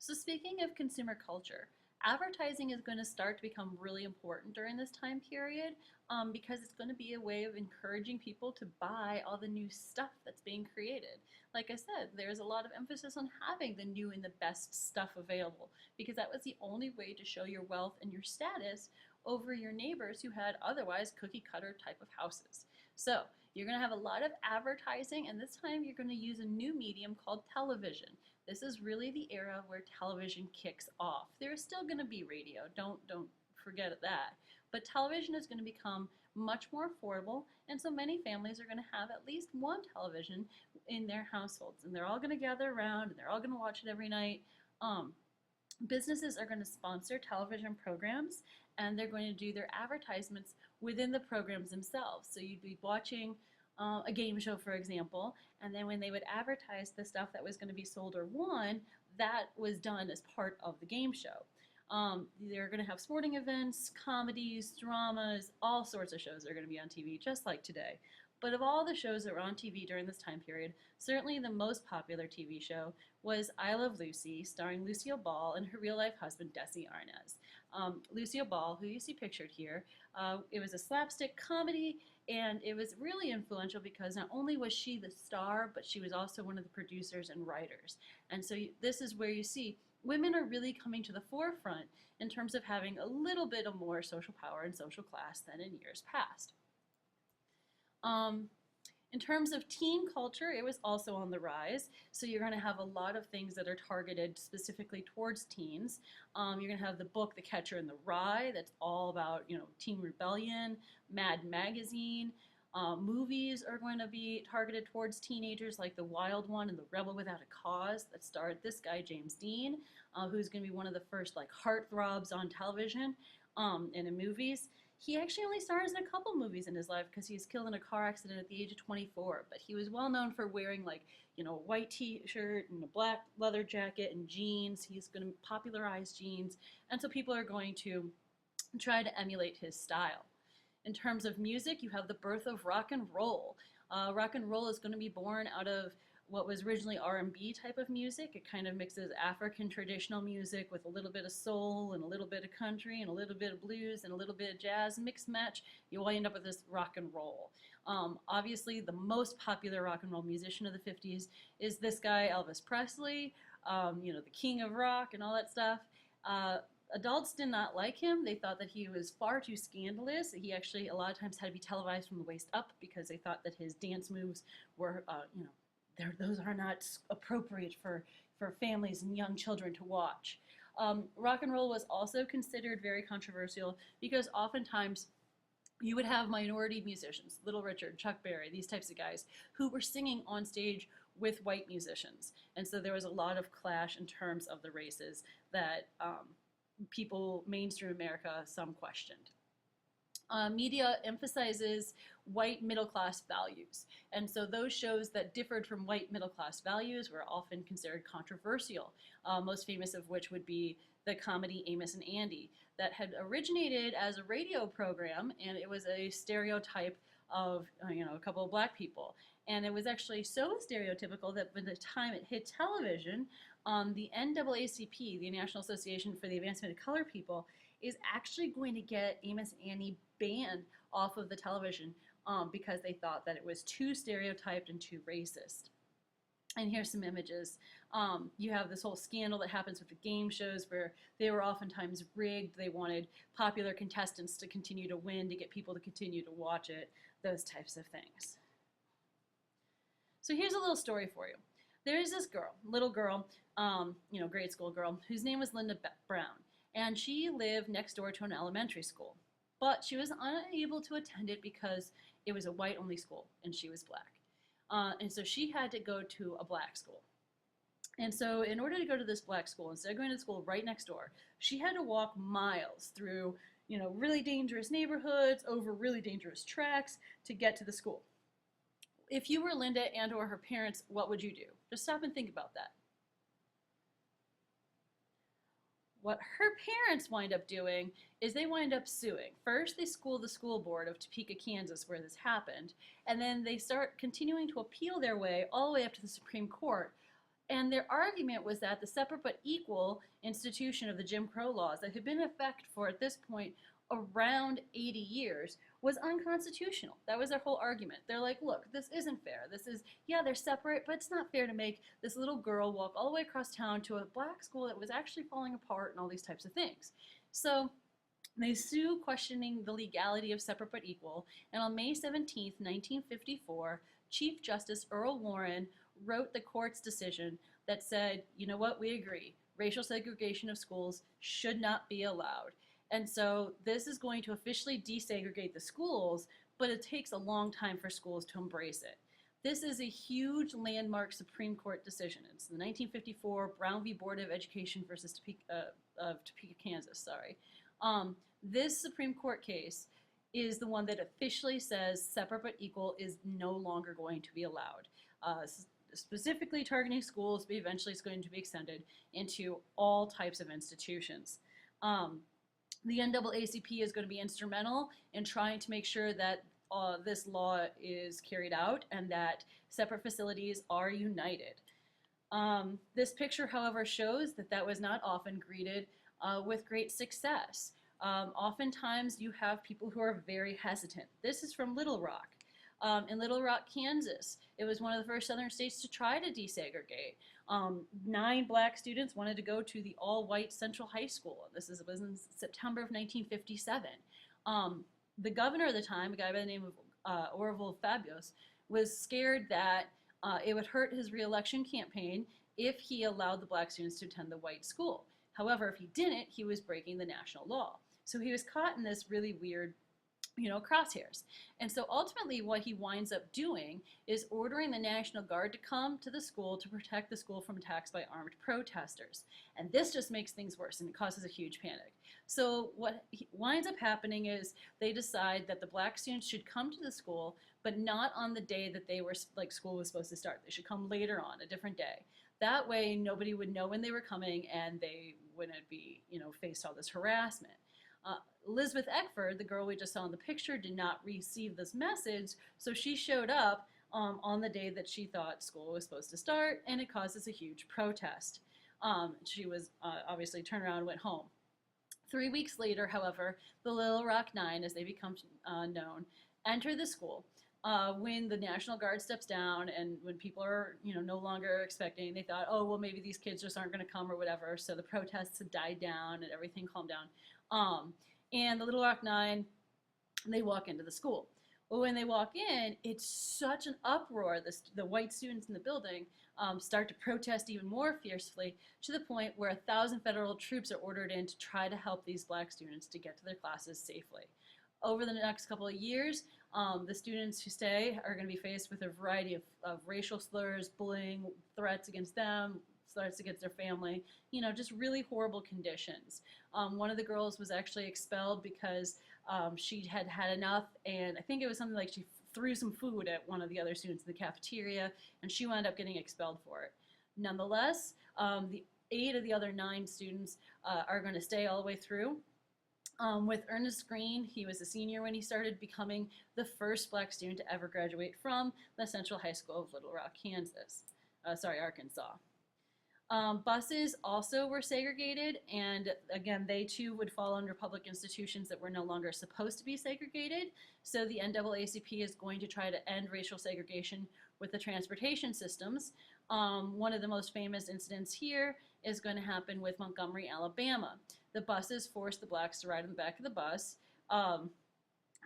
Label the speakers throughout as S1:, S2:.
S1: So speaking of consumer culture, advertising is going to start to become really important during this time period because it's going to be a way of encouraging people to buy all the new stuff that's being created. Like I said, there's a lot of emphasis on having the new and the best stuff available because that was the only way to show your wealth and your status over your neighbors who had otherwise cookie cutter type of houses. So you're going to have a lot of advertising, and this time you're going to use a new medium called television. This is really the era where television kicks off. There is still going to be radio, don't forget that. But television is going to become much more affordable, and so many families are going to have at least one television in their households, and they're all going to gather around, and they're all going to watch it every night. Businesses are going to sponsor television programs, and they're going to do their advertisements within the programs themselves. So you'd be watching a game show, for example, and then when they would advertise the stuff that was going to be sold or won, that was done as part of the game show. They're going to have sporting events, comedies, dramas, all sorts of shows are going to be on TV, just like today. But of all the shows that were on TV during this time period, certainly the most popular TV show was I Love Lucy, starring Lucille Ball and her real-life husband, Desi Arnaz. Lucille Ball, who you see pictured here, it was a slapstick comedy, and it was really influential because not only was she the star, but she was also one of the producers and writers. And so this is where you see women are really coming to the forefront in terms of having a little bit of more social power and social class than in years past. In terms of teen culture, it was also on the rise. So you're going to have a lot of things that are targeted specifically towards teens. You're going to have the book The Catcher in the Rye, that's all about teen rebellion. Mad Magazine. Movies are going to be targeted towards teenagers, like The Wild One and The Rebel Without a Cause, that starred this guy James Dean, who's going to be one of the first heartthrobs on television and in movies. He actually only stars in a couple movies in his life because he was killed in a car accident at the age of 24. But he was well known for wearing a white t-shirt and a black leather jacket and jeans. He's going to popularize jeans. And so people are going to try to emulate his style. In terms of music, you have the birth of rock and roll. Rock and roll is going to be born out of what was originally R&B type of music. It kind of mixes African traditional music with a little bit of soul and a little bit of country and a little bit of blues and a little bit of jazz. Mixed match, you will end up with this rock and roll. Obviously, the most popular rock and roll musician of the 50s is this guy, Elvis Presley, the king of rock and all that stuff. Adults did not like him. They thought that he was far too scandalous. He actually a lot of times had to be televised from the waist up because they thought that his dance moves were, those are not appropriate for families and young children to watch. Rock and roll was also considered very controversial because oftentimes you would have minority musicians, Little Richard, Chuck Berry, these types of guys, who were singing on stage with white musicians. And so there was a lot of clash in terms of the races that people, mainstream America, some questioned. Media emphasizes white middle-class values. And so those shows that differed from white middle-class values were often considered controversial, most famous of which would be the comedy Amos and Andy that had originated as a radio program, and it was a stereotype of a couple of black people. And it was actually so stereotypical that by the time it hit television, the NAACP, the National Association for the Advancement of Colored People, is actually going to get Amos and Andy banned off of the television because they thought that it was too stereotyped and too racist. And here's some images. You have this whole scandal that happens with the game shows where they were oftentimes rigged. They wanted popular contestants to continue to win, to get people to continue to watch it, those types of things. So here's a little story for you. There is this girl, little girl, grade school girl, whose name was Linda Brown. And she lived next door to an elementary school. But she was unable to attend it because it was a white-only school, and she was black. And so she had to go to a black school. And so in order to go to this black school, instead of going to school right next door, she had to walk miles through, really dangerous neighborhoods, over really dangerous tracks to get to the school. If you were Linda and or her parents, what would you do? Just stop and think about that. What her parents wind up doing is they wind up suing. First, they sue the school board of Topeka, Kansas, where this happened, and then they start continuing to appeal their way all the way up to the Supreme Court. And their argument was that the separate but equal institution of the Jim Crow laws that had been in effect for, at this point, around 80 years was unconstitutional. That was their whole argument. They're like, look, this isn't fair. This is, yeah, they're separate, but it's not fair to make this little girl walk all the way across town to a black school that was actually falling apart and all these types of things. So they sue, questioning the legality of separate but equal, and on May 17, 1954, Chief Justice Earl Warren wrote the court's decision that said, you know what, we agree. Racial segregation of schools should not be allowed. And so this is going to officially desegregate the schools, but it takes a long time for schools to embrace it. This is a huge landmark Supreme Court decision. It's the 1954 Brown v. Board of Education versus Topeka, Kansas, sorry. This Supreme Court case is the one that officially says separate but equal is no longer going to be allowed. Specifically targeting schools, but eventually it's going to be extended into all types of institutions. The NAACP is going to be instrumental in trying to make sure that this law is carried out and that separate facilities are united. This picture, however, shows that that was not often greeted with great success. Oftentimes you have people who are very hesitant. This is from Little Rock. In Little Rock, Kansas, it was one of the first southern states to try to desegregate. 9 black students wanted to go to the all-white Central High School. This was in September of 1957. The governor at the time, a guy by the name of Orville Fabius, was scared that it would hurt his re-election campaign if he allowed the black students to attend the white school. However, if he didn't, he was breaking the national law. So he was caught in this really weird, crosshairs. And so ultimately what he winds up doing is ordering the National Guard to come to the school to protect the school from attacks by armed protesters. And this just makes things worse, and it causes a huge panic. So what winds up happening is they decide that the black students should come to the school, but not on the day that school was supposed to start. They should come later on, a different day. That way nobody would know when they were coming and they wouldn't be, faced all this harassment. Elizabeth Eckford, the girl we just saw in the picture, did not receive this message, so she showed up on the day that she thought school was supposed to start, and it causes a huge protest. She was obviously turned around and went home. 3 weeks later, however, the Little Rock Nine, as they become known, enter the school. When the National Guard steps down and when people are, no longer expecting, they thought, oh, well, maybe these kids just aren't going to come or whatever. So the protests had died down and everything calmed down. And the Little Rock Nine, they walk into the school. Well, when they walk in, it's such an uproar. The white students in the building start to protest even more fiercely, to the point where 1,000 federal troops are ordered in to try to help these black students to get to their classes safely. Over the next couple of years, the students who stay are going to be faced with a variety of racial slurs, bullying, threats against them, threats against their family, just really horrible conditions. One of the girls was actually expelled because she had had enough, and I think it was something like she threw some food at one of the other students in the cafeteria, and she wound up getting expelled for it. Nonetheless, the 8 of the other 9 students are going to stay all the way through. With Ernest Green, he was a senior when he started, becoming the first black student to ever graduate from the Central High School of Little Rock, Arkansas. Buses also were segregated, and again, they too would fall under public institutions that were no longer supposed to be segregated. So the NAACP is going to try to end racial segregation with the transportation systems. One of the most famous incidents here is going to happen with Montgomery, Alabama. The buses forced the blacks to ride in the back of the bus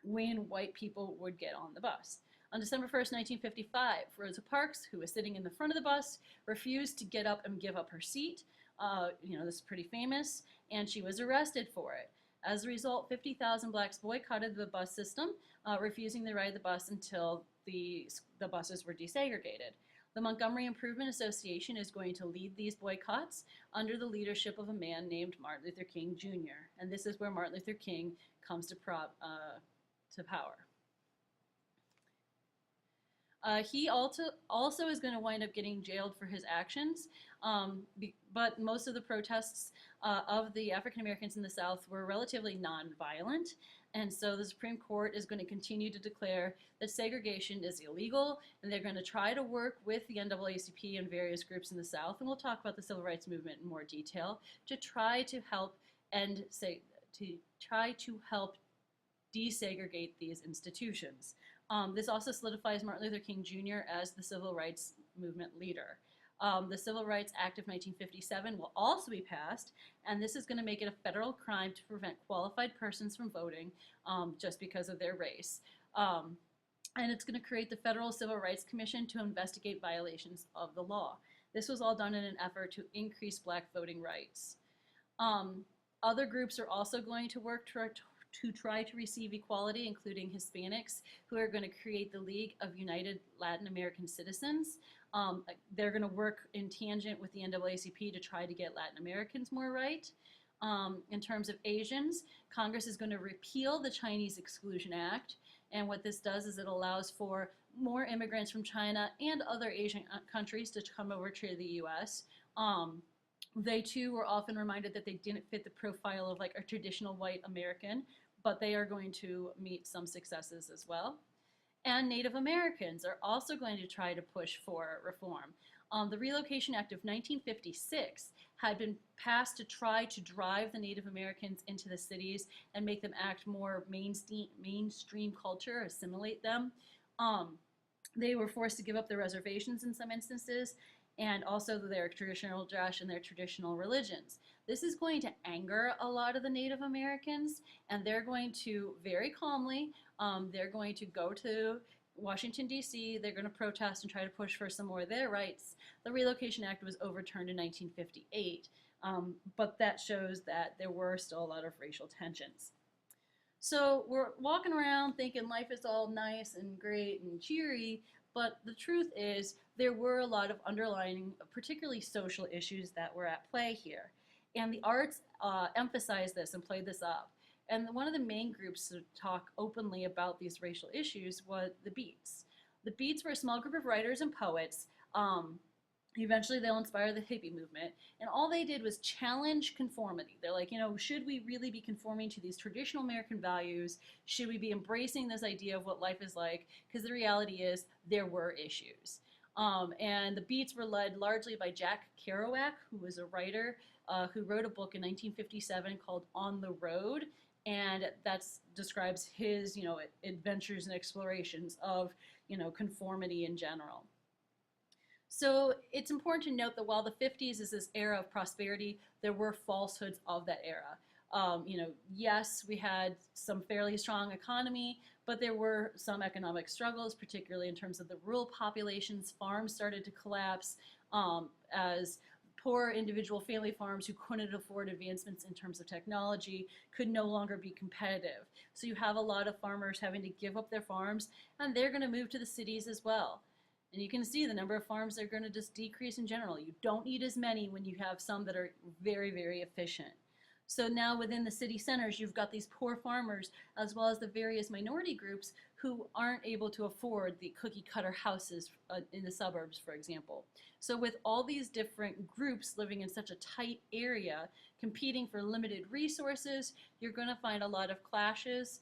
S1: when white people would get on the bus. On December 1st, 1955, Rosa Parks, who was sitting in the front of the bus, refused to get up and give up her seat. This is pretty famous, and she was arrested for it. As a result, 50,000 blacks boycotted the bus system, refusing to ride the bus until the buses were desegregated. The Montgomery Improvement Association is going to lead these boycotts under the leadership of a man named Martin Luther King Jr., and this is where Martin Luther King comes to power. He also is going to wind up getting jailed for his actions, but most of the protests of the African Americans in the South were relatively nonviolent, and so the Supreme Court is going to continue to declare that segregation is illegal, and they're going to try to work with the NAACP and various groups in the South, and we'll talk about the civil rights movement in more detail, to try to help desegregate these institutions. This also solidifies Martin Luther King Jr. as the civil rights movement leader. The Civil Rights Act of 1957 will also be passed, and this is going to make it a federal crime to prevent qualified persons from voting just because of their race. And it's going to create the Federal Civil Rights Commission to investigate violations of the law. This was all done in an effort to increase black voting rights. Other groups are also going to work to try to receive equality, including Hispanics, who are going to create the League of United Latin American Citizens. They're going to work in tangent with the NAACP to try to get Latin Americans more right. In terms of Asians, Congress is going to repeal the Chinese Exclusion Act, and what this does is it allows for more immigrants from China and other Asian countries to come over to the US. They too were often reminded that they didn't fit the profile of like a traditional white American, but they are going to meet some successes as well. And Native Americans are also going to try to push for reform. The Relocation Act of 1956 had been passed to try to drive the Native Americans into the cities and make them act more mainstream culture, assimilate them. They were forced to give up their reservations in some instances, and also their traditional dress and their traditional religions. This is going to anger a lot of the Native Americans, and they're going to very calmly, they're going to go to Washington, D.C., they're going to protest and try to push for some more of their rights. The Relocation Act was overturned in 1958, but that shows that there were still a lot of racial tensions. So we're walking around thinking life is all nice and great and cheery, but the truth is there were a lot of underlying, particularly social issues that were at play here. And the arts emphasized this and played this up. And one of the main groups to talk openly about these racial issues was the Beats. The Beats were a small group of writers and poets. Eventually they'll inspire the hippie movement. And all they did was challenge conformity. They're like, you know, should we really be conforming to these traditional American values? Should we be embracing this idea of what life is like? Because the reality is there were issues. And the Beats were led largely by Jack Kerouac, who was a writer who wrote a book in 1957 called On the Road. And that describes his, you know, adventures and explorations of, you know, conformity in general. So it's important to note that while the 50s is this era of prosperity, there were falsehoods of that era. You know, yes, we had some fairly strong economy, but there were some economic struggles, particularly in terms of the rural populations. Farms started to collapse as poor individual family farms who couldn't afford advancements in terms of technology could no longer be competitive. So you have a lot of farmers having to give up their farms, and they're going to move to the cities as well. And you can see the number of farms are going to just decrease in general. You don't need as many when you have some that are very, very efficient. So now within the city centers, you've got these poor farmers as well as the various minority groups who aren't able to afford the cookie cutter houses in the suburbs, for example. So with all these different groups living in such a tight area, competing for limited resources, you're going to find a lot of clashes,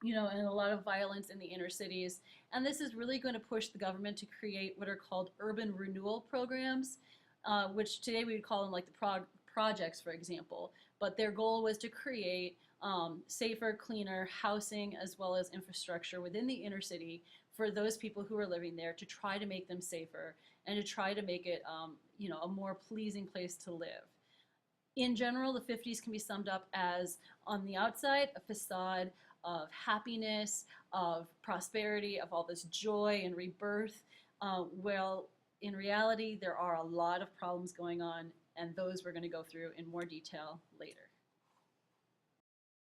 S1: you know, and a lot of violence in the inner cities. And this is really going to push the government to create what are called urban renewal programs, which today we would call them like the projects, for example. But their goal was to create safer, cleaner housing as well as infrastructure within the inner city for those people who are living there, to try to make them safer and to try to make it, you know, a more pleasing place to live. In general, the 50s can be summed up as, on the outside, a facade of happiness, of prosperity, of all this joy and rebirth. Well, in reality, there are a lot of problems going on, and those we're going to go through in more detail later.